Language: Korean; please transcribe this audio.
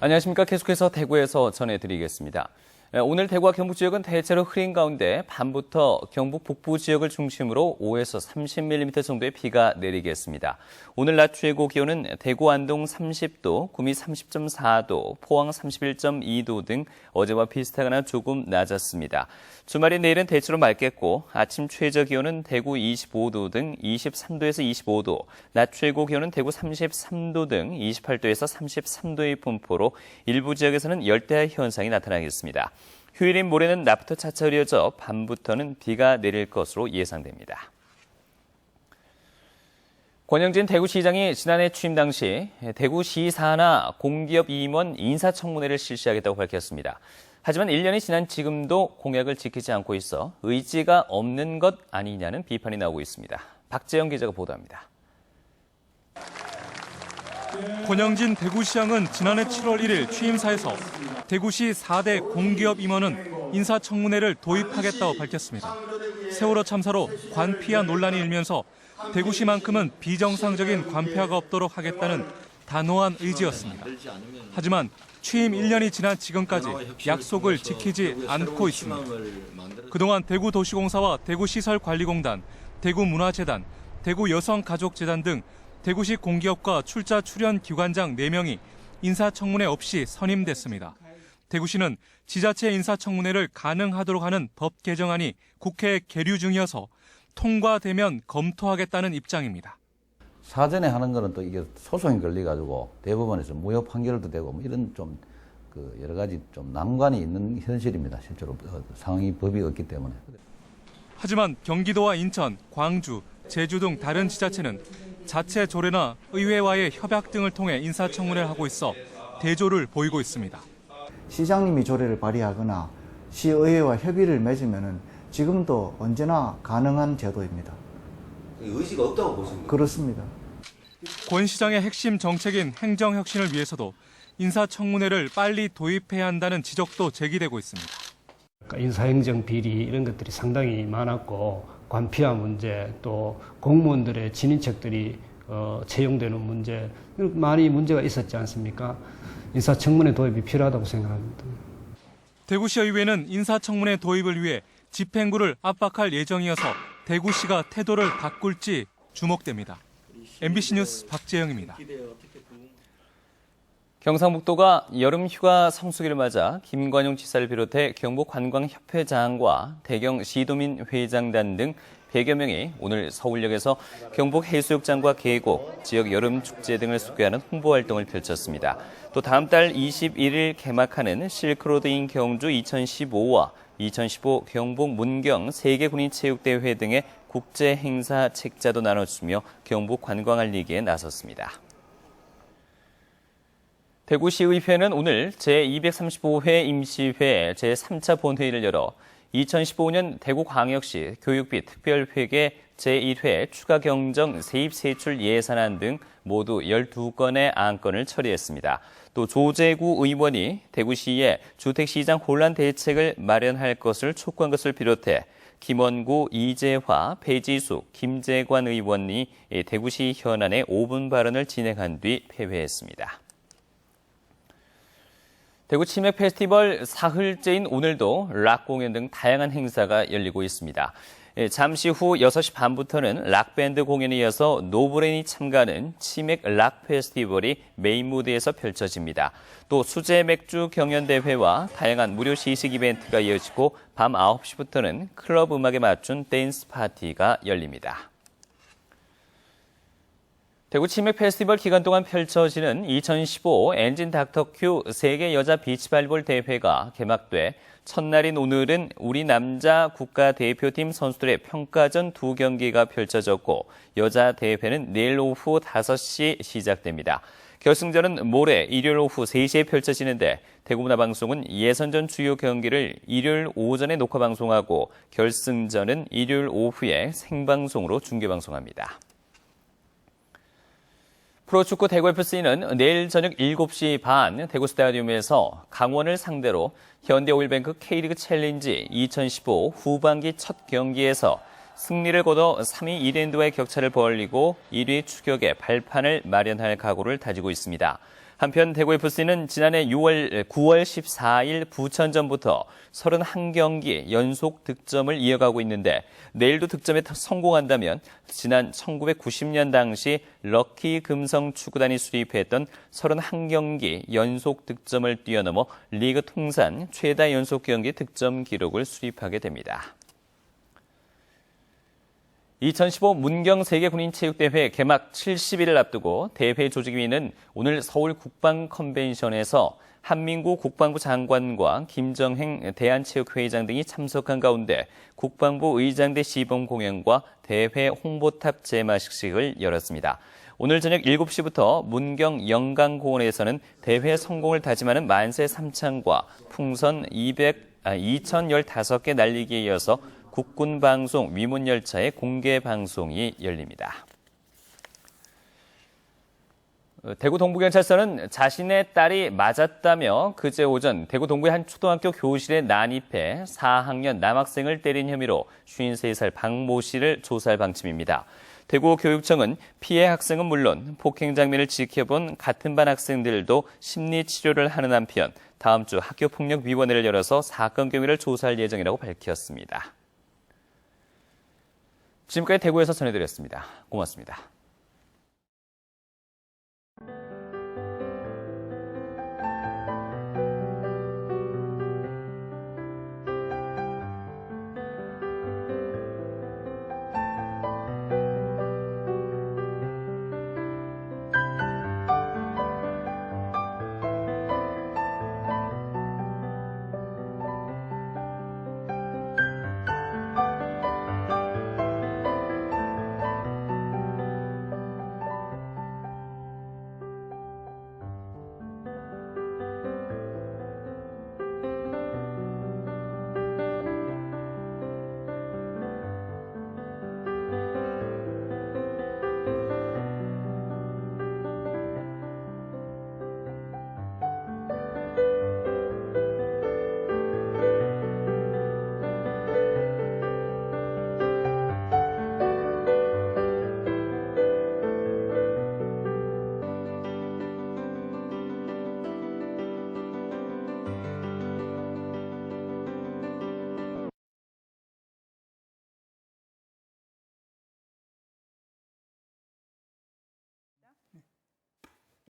안녕하십니까. 계속해서 대구에서 전해드리겠습니다. 오늘 대구와 경북 지역은 대체로 흐린 가운데 밤부터 경북 북부 지역을 중심으로 5에서 30mm 정도의 비가 내리겠습니다. 오늘 낮 최고 기온은 대구 안동 30도, 구미 30.4도, 포항 31.2도 등 어제와 비슷하거나 조금 낮았습니다. 주말인 내일은 대체로 맑겠고 아침 최저 기온은 대구 25도 등 23도에서 25도, 낮 최고 기온은 대구 33도 등 28도에서 33도의 분포로 일부 지역에서는 열대야 현상이 나타나겠습니다. 휴일인 모레는 낮부터 차차 흐려져 밤부터는 비가 내릴 것으로 예상됩니다. 권영진 대구시장이 지난해 취임 당시 대구시 산하 공기업 임원 인사청문회를 실시하겠다고 밝혔습니다. 하지만 1년이 지난 지금도 공약을 지키지 않고 있어 의지가 없는 것 아니냐는 비판이 나오고 있습니다. 박재영 기자가 보도합니다. 권영진 대구시장은 지난해 7월 1일 취임사에서 대구시 4대 공기업 임원은 인사청문회를 도입하겠다고 밝혔습니다. 세월호 참사로 관피아 논란이 일면서 대구시만큼은 비정상적인 관폐화가 없도록 하겠다는 단호한 의지였습니다. 하지만 취임 1년이 지난 지금까지 약속을 지키지 않고 있습니다. 그동안 대구도시공사와 대구시설관리공단, 대구문화재단, 대구여성가족재단 등 대구시 공기업과 출자 출연 기관장 4명이 인사청문회 없이 선임됐습니다. 대구시는 지자체 인사청문회를 가능하도록 하는 법 개정안이 국회에 계류 중이어서 통과되면 검토하겠다는 입장입니다. 사전에 하는 거는 또 이게 소송이 걸려가지고 대법원에서 무효 판결도 되고 뭐 이런 좀 여러 가지 좀 난관이 있는 현실입니다. 실제로 상위 법이 없기 때문에. 하지만 경기도와 인천, 광주, 제주 등 다른 지자체는 자체 조례나 의회와의 협약 등을 통해 인사청문회를 하고 있어 대조를 보이고 있습니다. 시장님이 조례를 발의하거나 시의회와 협의를 맺으면 지금도 언제나 가능한 제도입니다. 의지가 없다고 보십니까? 그렇습니다. 권 시장의 핵심 정책인 행정혁신을 위해서도 인사청문회를 빨리 도입해야 한다는 지적도 제기되고 있습니다. 인사행정 비리 이런 것들이 상당히 많았고 관피화 문제 또 공무원들의 친인척들이 채용되는 문제 많이 문제가 있었지 않습니까? 인사청문회 도입이 필요하다고 생각합니다. 대구시의회는 인사청문회 도입을 위해 집행부를 압박할 예정이어서 대구시가 태도를 바꿀지 주목됩니다. MBC 뉴스 박재영입니다. 경상북도가 여름휴가 성수기를 맞아 김관용 지사를 비롯해 경북관광협회장과 대경 시도민 회장단 등 100여 명이 오늘 서울역에서 경북해수욕장과 계곡, 지역 여름축제 등을 소개하는 홍보활동을 펼쳤습니다. 또 다음 달 21일 개막하는 실크로드인 경주 2015와 2015 경북 문경 세계군인체육대회 등의 국제행사 책자도 나눠주며 경북관광알리기에 나섰습니다. 대구시의회는 오늘 제235회 임시회 제3차 본회의를 열어 2015년 대구광역시 교육비 특별회계 제1회 추가 경정 세입세출 예산안 등 모두 12건의 안건을 처리했습니다. 또 조재구 의원이 대구시에 주택시장 혼란 대책을 마련할 것을 촉구한 것을 비롯해 김원구, 이재화, 배지숙, 김재관 의원이 대구시 현안에 5분 발언을 진행한 뒤 폐회했습니다. 대구 치맥 페스티벌 사흘째인 오늘도 락 공연 등 다양한 행사가 열리고 있습니다. 잠시 후 6시 반부터는 락밴드 공연에 이어서 노브레인이 참가하는 치맥 락 페스티벌이 메인 무대에서 펼쳐집니다. 또 수제 맥주 경연대회와 다양한 무료 시식 이벤트가 이어지고 밤 9시부터는 클럽 음악에 맞춘 댄스 파티가 열립니다. 대구 치맥 페스티벌 기간 동안 펼쳐지는 2015 엔진 닥터 큐 세계 여자 비치발볼 대회가 개막돼 첫날인 오늘은 우리 남자 국가대표팀 선수들의 평가전 2경기가 펼쳐졌고 여자 대회는 내일 오후 5시 시작됩니다. 결승전은 모레 일요일 오후 3시에 펼쳐지는데 대구문화방송은 예선전 주요 경기를 일요일 오전에 녹화방송하고 결승전은 일요일 오후에 생방송으로 중계방송합니다. 프로축구 대구 FC는 내일 저녁 7시 반 대구 스타디움에서 강원을 상대로 현대오일뱅크 K리그 챌린지 2015 후반기 첫 경기에서 승리를 거둬 3위 이랜드와의 격차를 벌리고 1위 추격에 발판을 마련할 각오를 다지고 있습니다. 한편 대구FC는 지난해 9월 14일 부천전부터 31경기 연속 득점을 이어가고 있는데 내일도 득점에 성공한다면 지난 1990년 당시 럭키 금성 축구단이 수립했던 31경기 연속 득점을 뛰어넘어 리그 통산 최다 연속 경기 득점 기록을 수립하게 됩니다. 2015 문경 세계군인체육대회 개막 70일을 앞두고 대회 조직위는 오늘 서울 국방컨벤션에서 한민구 국방부 장관과 김정행 대한체육회의장 등이 참석한 가운데 국방부 의장대 시범 공연과 대회 홍보탑 제마식을 열었습니다. 오늘 저녁 7시부터 문경 영강공원에서는 대회 성공을 다짐하는 만세 삼창과 풍선 2015개 날리기에 이어서 국군방송 위문열차의 공개 방송이 열립니다. 대구 동부경찰서는 자신의 딸이 맞았다며 그제 오전 대구 동구의 한 초등학교 교실에 난입해 4학년 남학생을 때린 혐의로 53살 박모 씨를 조사할 방침입니다. 대구교육청은 피해 학생은 물론 폭행 장면을 지켜본 같은 반 학생들도 심리치료를 하는 한편 다음 주 학교폭력위원회를 열어서 사건 경위를 조사할 예정이라고 밝혔습니다. 지금까지 대구에서 전해드렸습니다. 고맙습니다.